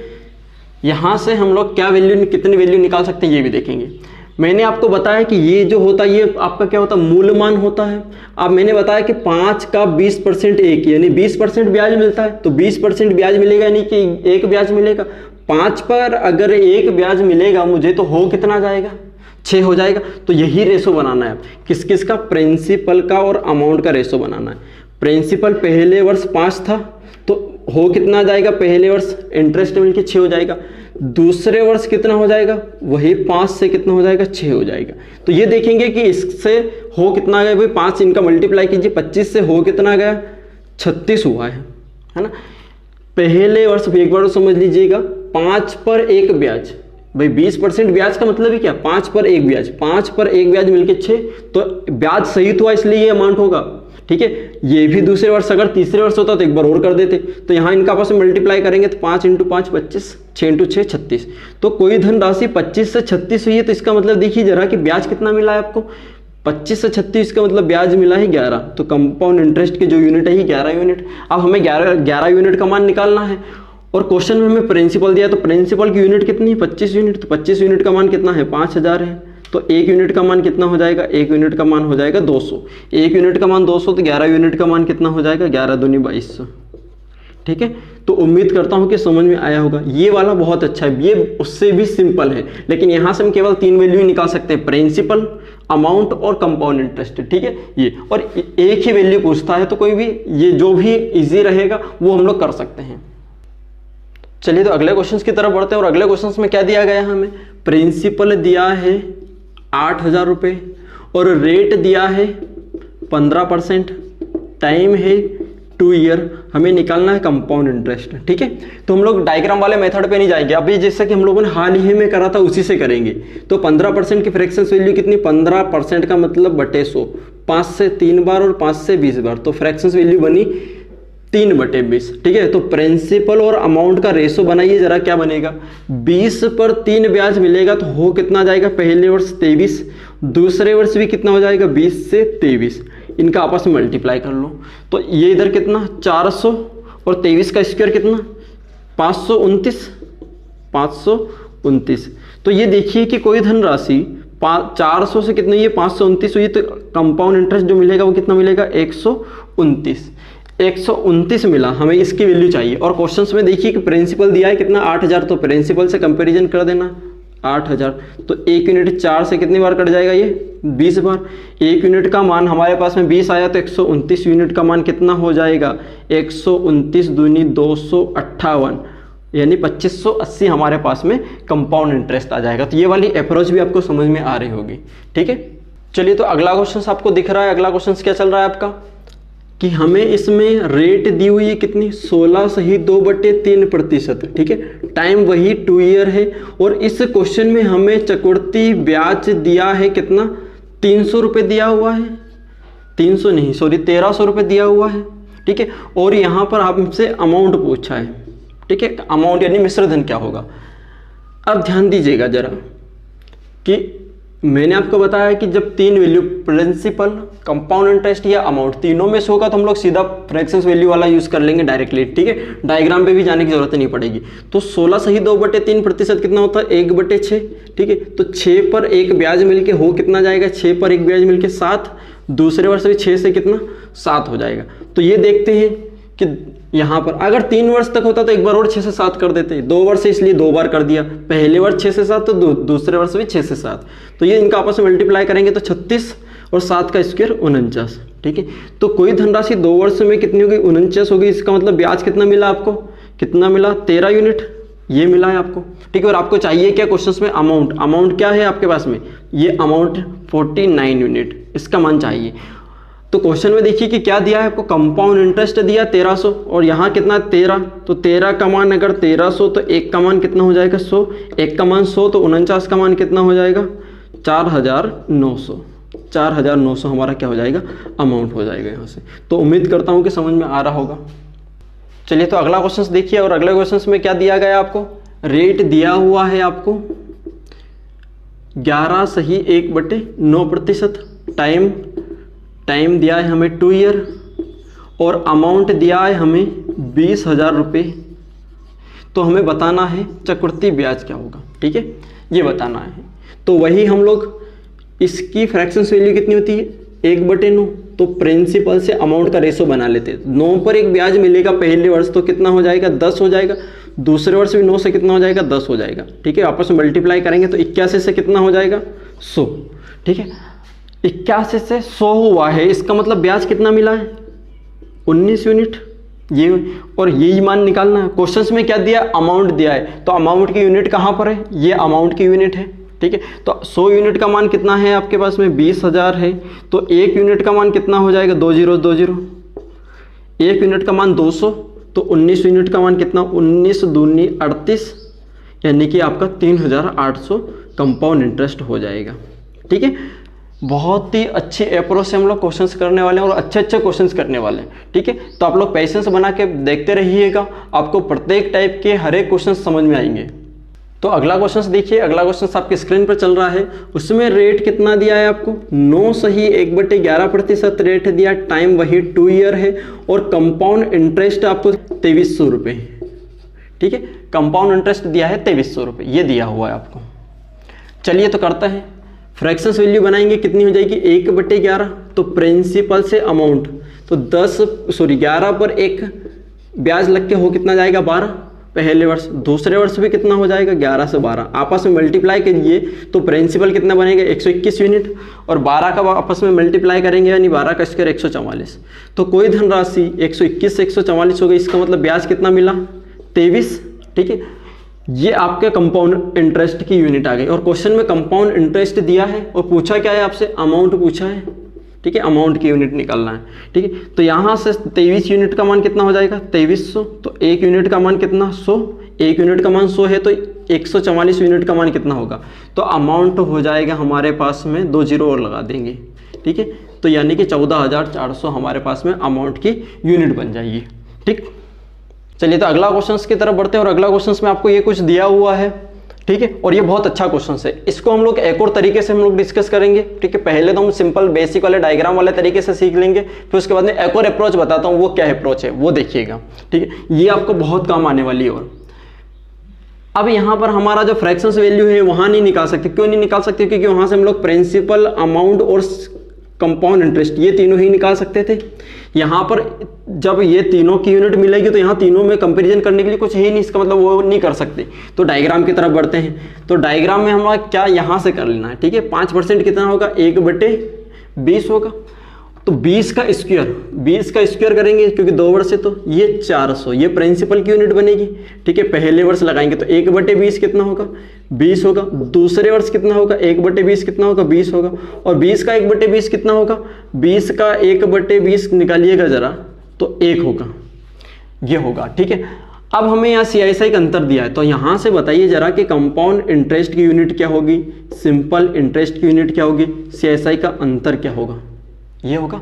यहां से हम लोग क्या वैल्यू, कितनी वैल्यू निकाल सकते हैं ये भी देखेंगे। मैंने आपको बताया कि ये जो होता है ये आपका क्या होता है, मूल मान होता है। अब मैंने बताया कि 5 का 20% 1 यानी 20% ब्याज मिलता है, तो 20% ब्याज मिलेगा यानी कि 1 ब्याज मिलेगा। 5 पर अगर 1 ब्याज मिलेगा मुझे तो हो कितना जाएगा, 6 हो जाएगा। तो यही रेशो बनाना है, किस किस का, प्रिंसिपल का और अमाउंट का रेशो बनाना है। प्रिंसिपल पहले वर्ष 5 था तो हो कितना जाएगा, पहले वर्ष इंटरेस्ट मिलके 6 हो जाएगा। दूसरे वर्ष कितना हो जाएगा, वही 5 से कितना हो जाएगा, 6 हो जाएगा। तो ये देखेंगे कि इससे हो कितना गया, भाई 5 इनका मल्टीप्लाई कीजिए, 25 से हो कितना गया, 36 हुआ है ना। पहले वर्ष एक बार समझ लीजिएगा, 5 पर 1 ब्याज, भाई 20% ब्याज का मतलब ही क्या, 5 पर 1 ब्याज, 5 पर 1 ब्याज मिलके 6, तो ब्याज सहित हुआ इसलिए ये अमाउंट होगा, ठीक है। ये भी दूसरे वर्ष, अगर तीसरे वर्ष होता तो एक बार और कर देते। तो यहाँ इनका आपस में मल्टीप्लाई करेंगे तो 5 × 5 25, 6 × 6 36। तो कोई धनराशि 25 से 36 हुई है, तो इसका मतलब देखिए जरा कि ब्याज कितना मिला है आपको, 25 से 36 का मतलब ब्याज मिला है 11। तो कंपाउंड इंटरेस्ट के जो यूनिट है 11 यूनिट। अब हमें 11 यूनिट का मान निकालना है और क्वेश्चन में हमें प्रिंसिपल दिया, तो प्रिंसिपल की यूनिट कितनी है, 25 यूनिट। तो 25 यूनिट का मान कितना है, 5000 है। तो 1 यूनिट का मान कितना हो जाएगा, 1 यूनिट का मान हो जाएगा 200। 1 यूनिट का मान 200, तो 11 यूनिट का मान कितना हो जाएगा, 11 दूनी 2200, ठीक है। तो उम्मीद करता हूं कि समझ में आया होगा। ये वाला बहुत अच्छा है, ये उससे भी सिंपल है, लेकिन यहां से हम केवल 3 वैल्यू ही निकाल सकते हैं, प्रिंसिपल, अमाउंट और कंपाउंड इंटरेस्ट, ठीक है ये। और एक ही वैल्यू पूछता है तो कोई भी, ये जो भी इजी रहेगा वो हम लोग कर सकते हैं। चलिए तो अगले क्वेश्चन की तरफ बढ़ते हैं। और अगले क्वेश्चन में क्या दिया गया है हमें, प्रिंसिपल दिया है 8000 रुपये और रेट दिया है 15%, टाइम है 2 ईयर, हमें निकालना है कंपाउंड इंटरेस्ट, ठीक है। तो हम लोग डायग्राम वाले मेथड पे नहीं जाएंगे, अभी जैसा कि हम लोगों ने हाल ही में करा था उसी से करेंगे। तो 15% की फ्रैक्शंस वैल्यू कितनी, 15% का मतलब बटे 100, 5 से 3 बार और 5 से 20 बार, तो फ्रैक्शंस वैल्यू बनी 3/20, ठीक है। तो प्रिंसिपल और अमाउंट का रेशो बनाइए जरा, क्या बनेगा, 20 पर 3 ब्याज मिलेगा तो हो कितना जाएगा, पहले वर्ष 23, दूसरे वर्ष भी कितना हो जाएगा, 20 से 23, इनका आपस में मल्टीप्लाई कर लो। तो ये इधर कितना 400 और 23 का स्क्वायर कितना 529। तो ये देखिए कि कोई धनराशि 400 से कितनी है, 529 हुई, तो कंपाउंड इंटरेस्ट जो मिलेगा वो कितना मिलेगा, 129 मिला। हमें इसकी वैल्यू चाहिए। और क्वेश्चंस में देखिए कि प्रिंसिपल दिया है कितना 8000, तो प्रिंसिपल से कंपैरिजन कर देना 8000, तो 1 यूनिट 4 से कितनी बार कट जाएगा, ये 20 बार। 1 यूनिट का मान हमारे पास में 20 आया, तो 129 यूनिट का मान कितना हो जाएगा, 129 दूनी 258, यानी 2580 हमारे पास में कंपाउंड इंटरेस्ट आ जाएगा। तो ये वाली अप्रोच भी आपको समझ में आ रही होगी, ठीक है। चलिए तो अगला क्वेश्चन आपको दिख रहा है। अगला क्वेश्चन क्या चल रहा है आपका, कि हमें इसमें रेट दी हुई है कितनी, 16 सही 2/3%, ठीक है। टाइम वही 2 ईयर है। और इस क्वेश्चन में हमें चक्रवृद्धि ब्याज दिया है कितना, 300 रुपये दिया हुआ है, 300 नहीं सॉरी 1300 रुपये दिया हुआ है, ठीक है। और यहाँ पर आपसे अमाउंट पूछा है, ठीक है, अमाउंट यानी मिश्र धन क्या होगा। अब ध्यान दीजिएगा जरा कि मैंने आपको बताया कि जब 3 वैल्यू, प्रिंसिपल, कंपाउंड इंटरेस्ट या अमाउंट, तीनों में से होगा तो हम लोग सीधा फ्रैक्शंस वैल्यू वाला यूज कर लेंगे डायरेक्टली, ठीक है, डायग्राम पे भी जाने की जरूरत नहीं पड़ेगी। तो 16 सही 2/3% कितना होता है, 1/6, ठीक है। तो 6 पर 1 ब्याज मिलके हो कितना जाएगा, 6 पर 1 ब्याज मिलके 7, दूसरे वर्ष भी 6 से कितना 7 हो जाएगा। तो ये देखते हैं कि यहाँ पर अगर 3 वर्ष तक होता तो एक बार और 6 से 7 कर देते, 2 वर्ष इसलिए 2 बार कर दिया, पहले वर्ष 6 से 7 तो दूसरे वर्ष भी 6 से 7, तो ये इनका आपस में मल्टीप्लाई करेंगे तो 36 और 7 का स्क्वायर 49, ठीक है। तो कोई धनराशि 2 वर्ष में कितनी होगी, 49 होगी। इसका मतलब ब्याज कितना मिला आपको, कितना मिला, 13 यूनिट, ये मिला है आपको, ठीक है। और आपको चाहिए क्या क्वेश्चन में, अमाउंट। अमाउंट क्या है आपके पास में, ये अमाउंट 49 यूनिट, इसका मान चाहिए। तो क्वेश्चन में देखिए कि क्या दिया है आपको, कंपाउंड इंटरेस्ट दिया 1300 और यहाँ कितना 13, तो 13 का मान अगर 1300 तो 1 का मान कितना हो जाएगा 100, 1 का मान 100 तो 49 का मान कितना हो जाएगा 4900 हमारा क्या हो जाएगा, अमाउंट हो जाएगा यहाँ से। तो उम्मीद करता हूँ कि समझ में आ रहा होगा। चलिए तो अगला क्वेश्चन देखिए। और अगले क्वेश्चन में क्या दिया गया आपको, रेट दिया हुआ है आपको 11 सही 1/9%, टाइम दिया है हमें 2 ईयर और अमाउंट दिया है हमें 20,000 रुपये। तो हमें बताना है चक्रवृद्धि ब्याज क्या होगा, ठीक है, ये बताना है। तो वही हम लोग इसकी फ्रैक्शंस वैल्यू कितनी होती है 1/9, तो प्रिंसिपल से अमाउंट का रेशो बना लेते हैं। 9 पर 1 ब्याज मिलेगा पहले वर्ष तो कितना हो जाएगा 10 हो जाएगा, दूसरे वर्ष भी 9 से कितना हो जाएगा 10 हो जाएगा, ठीक है। आपस में मल्टीप्लाई करेंगे तो 81 से कितना हो जाएगा 100, ठीक है। 81 से 100 हुआ है, इसका मतलब ब्याज कितना मिला है 19 यूनिट, ये और यही मान निकालना है। क्वेश्चंस में क्या दिया, अमाउंट दिया है, तो अमाउंट की यूनिट कहाँ पर है, ये अमाउंट की यूनिट है, ठीक है। तो 100 यूनिट का मान कितना है आपके पास में 20,000 है, तो 1 यूनिट का मान कितना हो जाएगा 2020, 1 यूनिट का मान 200, तो 19 यूनिट का मान कितना 19 दूनी 38, यानी कि आपका 3,800 कंपाउंड इंटरेस्ट हो जाएगा, ठीक है। बहुत ही अच्छी अप्रोच से हम लोग क्वेश्चंस करने वाले हैं और अच्छे अच्छे क्वेश्चंस करने वाले हैं, ठीक है। तो आप लोग पेशेंस बना के देखते रहिएगा, आपको प्रत्येक टाइप के हर एक क्वेश्चन समझ में आएंगे। तो अगला क्वेश्चन देखिए, अगला क्वेश्चन आपके स्क्रीन पर चल रहा है, उसमें रेट कितना दिया है आपको 9 सही 1/11% रेट दिया, टाइम वही 2 ईयर है और कंपाउंड इंटरेस्ट आपको 2300 रुपये, ठीक है। कंपाउंड इंटरेस्ट दिया है 2300 रुपये, ये दिया हुआ है आपको। चलिए तो करता है, फ्रैक्शंस वैल्यू बनाएंगे, कितनी हो जाएगी 1/11, तो प्रिंसिपल से अमाउंट तो 11 पर 1 ब्याज लग के हो कितना जाएगा 12 पहले वर्ष, दूसरे वर्ष भी कितना हो जाएगा 11 से 12, आपस में मल्टीप्लाई कीजिए तो प्रिंसिपल कितना बनेगा 121 यूनिट और 12 का आपस में मल्टीप्लाई करेंगे यानी 12 का स्क्वायर 144, तो कोई धनराशि 121 से 144 हो गई, इसका मतलब ब्याज कितना मिला 23, ठीक है। ये आपके कंपाउंड इंटरेस्ट की यूनिट आ गई और क्वेश्चन में कंपाउंड इंटरेस्ट दिया है और पूछा क्या है आपसे, अमाउंट पूछा है, ठीक है। अमाउंट की यूनिट निकालना है, ठीक है। तो यहाँ से 23 यूनिट का मान कितना हो जाएगा 2300, तो 1 यूनिट का मान कितना 100, 1 यूनिट का मान 100 है तो 144 यूनिट का मान कितना होगा, तो अमाउंट हो जाएगा हमारे पास में 2 जीरो और लगा देंगे, ठीक है। तो यानी कि 14,400 हमारे पास में अमाउंट की यूनिट बन जाएगी, ठीक। चलिए तो अगला क्वेश्चन की तरफ बढ़ते हैं और अगला क्वेश्चन में आपको ये कुछ दिया हुआ है, ठीक है। और ये बहुत अच्छा क्वेश्चन है, इसको हम लोग एक और तरीके से हम लोग डिस्कस करेंगे, ठीक है। पहले तो हम सिंपल बेसिक वाले डायग्राम वाले तरीके से सीख लेंगे, फिर उसके बाद में एक और अप्रोच बताता हूँ, वो क्या अप्रोच है वो देखिएगा, ठीक है। ये आपको बहुत काम आने वाली है। और अब यहाँ पर हमारा जो फ्रैक्शंस वैल्यू है वहाँ नहीं निकाल सकते, क्यों नहीं निकाल सकते, क्योंकि वहाँ से हम लोग प्रिंसिपल, अमाउंट और कंपाउंड इंटरेस्ट ये तीनों ही निकाल सकते थे। यहाँ पर जब ये तीनों की यूनिट मिलेगी तो यहाँ तीनों में कंपैरिजन करने के लिए कुछ है ही नहीं, इसका मतलब वो नहीं कर सकते। तो डायग्राम की तरफ बढ़ते हैं, तो डायग्राम में हमारा क्या यहाँ से कर लेना है, ठीक है। 5% कितना होगा 1/20 होगा, तो 20 का स्क्वायर करेंगे क्योंकि 2 वर्ष है तो ये 400, ये प्रिंसिपल की यूनिट बनेगी, ठीक है। पहले वर्ष लगाएंगे तो 1/20 कितना होगा 20 होगा, दूसरे वर्ष कितना होगा 1/20 कितना होगा 20 होगा, और 20 का 1/20 कितना होगा, 20 का 1/20 निकालिएगा जरा तो 1 होगा, ये होगा, ठीक है। अब हमें यहाँ CISI का अंतर दिया है, तो यहाँ से बताइए जरा कि कंपाउंड इंटरेस्ट की यूनिट क्या होगी, सिंपल इंटरेस्ट की यूनिट क्या होगी, CISI का अंतर क्या होगा, ये होगा।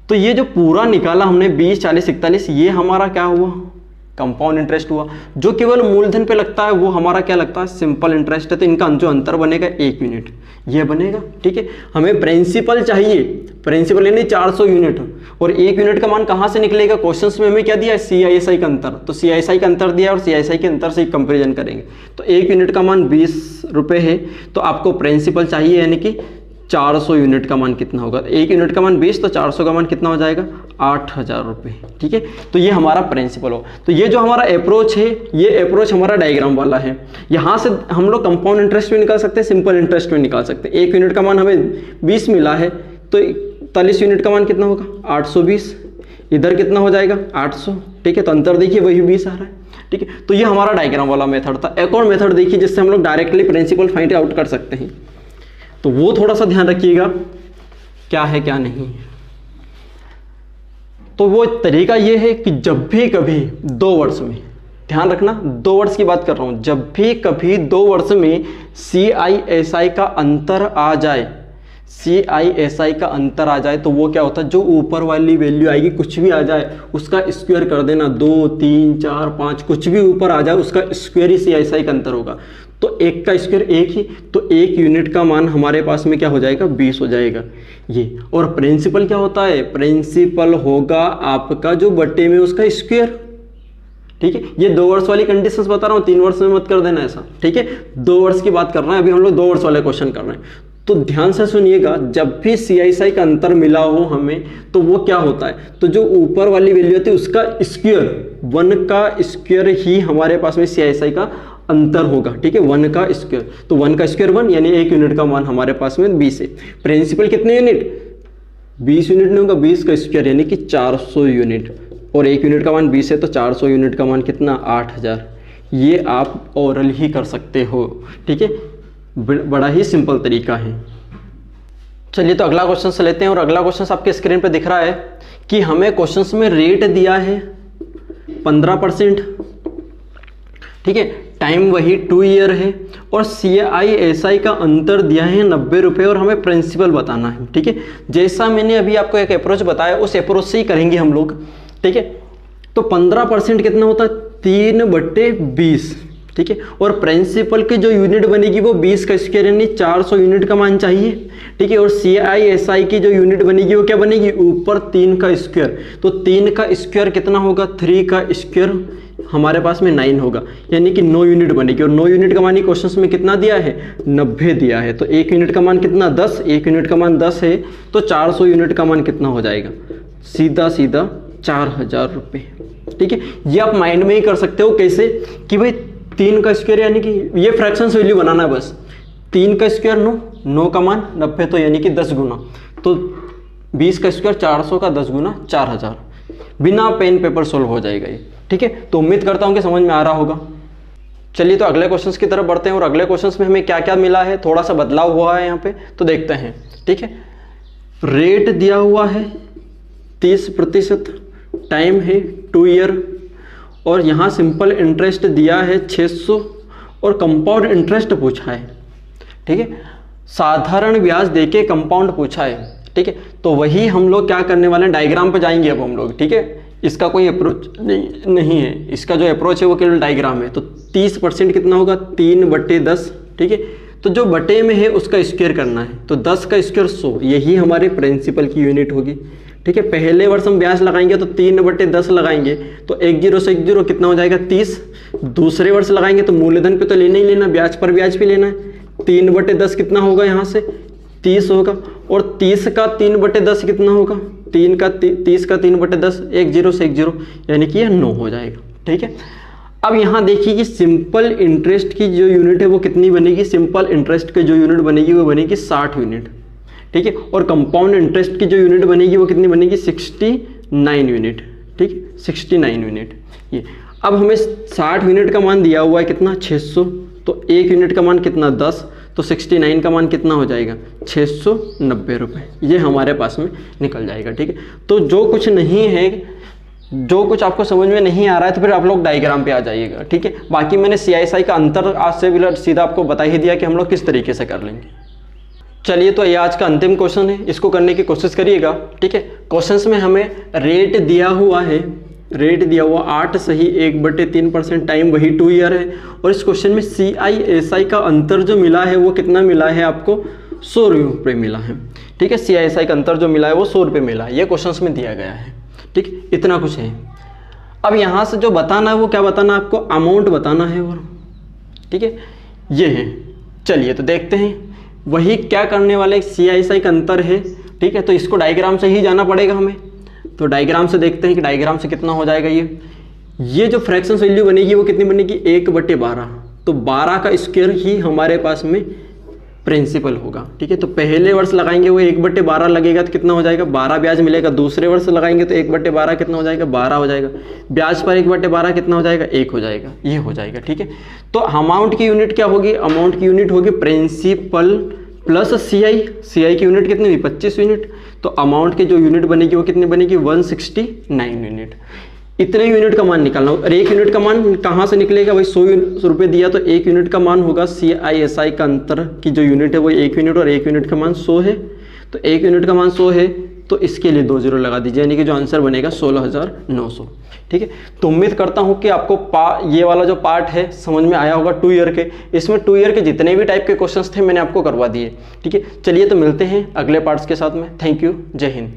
तो ये जो पूरा निकाला हमने 20, 40, 41, ये हमारा क्या हुआ कंपाउंड इंटरेस्ट हुआ। जो केवल मूलधन पे लगता है वो हमारा क्या लगता है सिंपल इंटरेस्ट है। तो इनका जो अंतर बनेगा 1 यूनिट ये बनेगा, ठीक है। हमें प्रिंसिपल चाहिए, प्रिंसिपल यानी 400 यूनिट, और 1 यूनिट का मान कहाँ से निकलेगा, क्वेश्चंस में हमें क्या दिया है CISI का अंतर, तो CISI का अंतर दिया और CISI के अंतर से ही कंपेरिजन करेंगे। तो 1 यूनिट का मान 20 रुपये है, तो आपको प्रिंसिपल चाहिए यानी कि 400 यूनिट का मान कितना होगा, 1 यूनिट का मान 20 तो 400 का मान कितना हो जाएगा 8,000 रुपये, ठीक है। तो ये हमारा प्रिंसिपल हो। तो ये जो हमारा अप्रोच है ये अप्रोच हमारा डायग्राम वाला है। यहाँ से हम लोग कंपाउंड इंटरेस्ट में निकाल सकते हैं, सिंपल इंटरेस्ट में निकाल सकते हैं। 1 यूनिट का मान हमें 20 मिला है तो 41 यूनिट का मान कितना होगा 820, इधर कितना हो जाएगा 800, ठीक है। तो अंतर देखिए वही 20 आ रहा है, ठीक है। तो ये हमारा डायग्राम वाला मेथड था। एक और मेथड देखिए जिससे हम लोग डायरेक्टली प्रिंसिपल फाइंड आउट कर सकते हैं, तो वो थोड़ा सा ध्यान रखिएगा क्या है क्या नहीं। तो वो तरीका ये है कि जब भी कभी 2 वर्ष में, ध्यान रखना 2 वर्ष की बात कर रहा हूं, जब भी कभी 2 वर्ष में CISI का अंतर आ जाए, CISI का अंतर आ जाए तो वो क्या होता है, जो ऊपर वाली वैल्यू आएगी कुछ भी आ जाए उसका स्क्वायर कर देना, 2, 3, 4, 5 कुछ भी ऊपर आ जाए उसका स्क्वायर ही CISI का अंतर होगा। तो 1 का स्क्वायर 1 ही, तो 1 यूनिट का मान हमारे पास में क्या हो जाएगा 20 हो जाएगा ये। और प्रिंसिपल क्या होता है, प्रिंसिपल होगा आपका जो बटे में उसका स्क्वायर, ठीक है। ये 2 वर्ष वाली कंडीशंस बता रहा हूँ, 3 वर्ष में मत कर देना ऐसा, ठीक है। 2 वर्ष की बात कर रहे हैं, अभी हम लोग 2 वर्ष वाले क्वेश्चन कर रहे हैं। तो ध्यान से सुनिएगा, जब भी CISI का अंतर मिला हो हमें तो वो क्या होता है, तो जो ऊपर वाली वैल्यू होती है उसका स्क्वायर, 1 का स्क्वायर ही हमारे पास में CISI का अंतर होगा। ठीक है, 1 का स्क्वायर, तो 1 का स्क्वायर 1 यानी 1 यूनिट का मान हमारे पास में 20 है। प्रिंसिपल कितने यूनिट, 20 यूनिट नहीं होगा, 20 का स्क्वायर यानी कि 400 यूनिट, और 1 यूनिट का मान 20 है तो 400 यूनिट का मान कितना, 8000। ये आप ओरल ही कर सकते हो। ठीक है, बड़ा ही सिंपल तरीका है। चलिए तो अगला क्वेश्चन से लेते हैं, और अगला क्वेश्चन आपके स्क्रीन पे दिख रहा है कि हमें क्वेश्चंस में रेट दिया है 15%। ठीक है, टाइम वही 2 ईयर है, और CISI का अंतर दिया है 90 रुपये, और हमें प्रिंसिपल बताना है। ठीक है, जैसा मैंने अभी आपको एक अप्रोच बताया उस अप्रोच से ही करेंगे हम लोग। ठीक है, तो 15% कितना होता है, 3/20। ठीक है, और प्रिंसिपल की जो यूनिट बनेगी वो 20 का स्क्वायर यानी 400 यूनिट का मान चाहिए। ठीक है, और CISI की जो यूनिट बनेगी वो क्या बनेगी, ऊपर 3 का स्क्वायर, तो 3 का स्क्वायर कितना होगा, 3 का स्क्वायर हमारे पास में 9 होगा, यानी कि 9 यूनिट बनेगी। और 9 यूनिट का मान क्वेश्चन में कितना दिया है, 90 दिया है, तो 1 यूनिट का मान कितना, 10, 1 यूनिट का मान 10 है, तो 400 यूनिट का मान कितना हो जाएगा, सीधा सीधा 4000 रुपये। ठीक है, ये आप माइंड में ही कर सकते हो। कैसे कि भाई 3 का स्क्वायर यानी कि ये फ्रैक्शंस वैल्यू बनाना है बस, 3 का स्क्वायर 9, 9 का मान 90, तो यानी कि 10 गुना, तो 20 का स्क्वायर 400 का 10 गुना 4000, बिना पेन पेपर सोल्व हो जाएगा ये। ठीक है, तो उम्मीद करता हूँ कि समझ में आ रहा होगा। चलिए तो अगले क्वेश्चंस की तरफ बढ़ते हैं, और अगले क्वेश्चंस में हमें क्या क्या मिला है, थोड़ा सा बदलाव हुआ है यहाँ पे, तो देखते हैं। ठीक है, रेट दिया हुआ है 30%, टाइम है 2 ईयर, और यहाँ सिंपल इंटरेस्ट दिया है 600, और कंपाउंड इंटरेस्ट पूछा है। ठीक है, साधारण ब्याज देके कंपाउंड पूछा है। ठीक है, तो वही हम लोग क्या करने वाले हैं, डायग्राम पे जाएंगे अब हम लोग। ठीक है, इसका कोई अप्रोच नहीं है, इसका जो अप्रोच है वो केवल डायग्राम है। तो 30% कितना होगा, 3/10। ठीक है, तो जो बटे में है उसका स्क्वायर करना है, तो 10 का स्क्वायर 100, यही हमारे प्रिंसिपल की यूनिट होगी। ठीक है, पहले वर्ष हम ब्याज लगाएंगे तो 3/10 लगाएंगे, तो 1 0 से 1 0 कितना हो जाएगा, 30। दूसरे वर्ष लगाएंगे तो मूलधन पे तो लेना ही लेना, ब्याज पर ब्याज भी लेना है, 3/10 कितना होगा, यहाँ से 30 होगा, और 30 का 3/10 कितना होगा, 30 का 3/10, 1 0 से 1 0 यानी कि यह 9 हो जाएगा। ठीक है, अब यहाँ देखिए कि सिंपल इंटरेस्ट की जो यूनिट है वो कितनी बनेगी, सिंपल इंटरेस्ट की जो यूनिट बनेगी वो बनेगी 60 यूनिट। ठीक है, और कंपाउंड इंटरेस्ट की जो यूनिट बनेगी वो कितनी बनेगी, 69 यूनिट। ठीक है, 69 यूनिट। ये अब हमें 60 यूनिट का मान दिया हुआ है कितना, 600, तो 1 यूनिट का मान कितना, 10, तो 69 का मान कितना हो जाएगा, 690 रुपये। ये हमारे पास में निकल जाएगा। ठीक है, तो जो कुछ नहीं है, जो कुछ आपको समझ में नहीं आ रहा है तो फिर आप लोग डायग्राम पे आ जाइएगा। ठीक है, बाकी मैंने CISI का अंतर आज से सीधा आपको बता ही दिया कि हम लोग किस तरीके से कर लेंगे। चलिए तो ये आज का अंतिम क्वेश्चन है, इसको करने की कोशिश करिएगा। ठीक है, क्वेश्चंस में हमें रेट दिया हुआ है, रेट दिया हुआ 8 सही 1/3%, टाइम वही 2 ईयर है, और इस क्वेश्चन में CISI का अंतर जो मिला है वो कितना मिला है आपको, 100 रुपये मिला है। ठीक है, CISI का अंतर जो मिला है वो 100 रुपये मिला है, ये क्वेश्चंस में दिया गया है। ठीक, इतना कुछ है। अब यहाँ से जो बताना है वो क्या बताना है आपको, अमाउंट बताना है। और ठीक है, ये है। चलिए तो देखते हैं वही क्या करने वाले, CISI का अंतर है। ठीक है, तो इसको डायग्राम से ही जाना पड़ेगा हमें, तो डायग्राम से देखते हैं कि डायग्राम से कितना हो जाएगा। ये जो फ्रैक्शन वैल्यू बनेगी वो कितनी बनेगी, 1/12, तो 12 का स्क्वायर ही हमारे पास में प्रिंसिपल होगा। ठीक है, तो पहले वर्ष लगाएंगे वो 1/12 लगेगा तो कितना हो जाएगा, 12 ब्याज मिलेगा। दूसरे वर्ष लगाएंगे तो 1/12 कितना हो जाएगा, 12 हो जाएगा। ब्याज पर 1/12 कितना हो जाएगा, 1 हो जाएगा। ये हो जाएगा। ठीक है, तो अमाउंट की यूनिट क्या होगी, अमाउंट की यूनिट होगी प्रिंसिपल प्लस CI की यूनिट कितनी हुई, 25 यूनिट। तो अमाउंट की जो यूनिट बनेगी वो कितनी बनेगी, 169 यूनिट। इतने यूनिट का मान निकालना। और 1 यूनिट का मान कहाँ से निकलेगा भाई, 100 रुपये दिया तो 1 यूनिट का मान होगा, CISI का अंतर की जो यूनिट है वो 1 यूनिट, और 1 यूनिट का मान 100 है। तो 1 यूनिट का मान 100 है तो इसके लिए 2 0 लगा दीजिए, यानी कि जो आंसर बनेगा 16,900। ठीक है, तो उम्मीद करता हूँ कि आपको ये वाला जो पार्ट है समझ में आया होगा 2 ईयर के। इसमें 2 ईयर के जितने भी टाइप के क्वेश्चंस थे मैंने आपको करवा दिए। ठीक है, चलिए तो मिलते हैं अगले पार्ट्स के साथ में। थैंक यू, जय हिंद।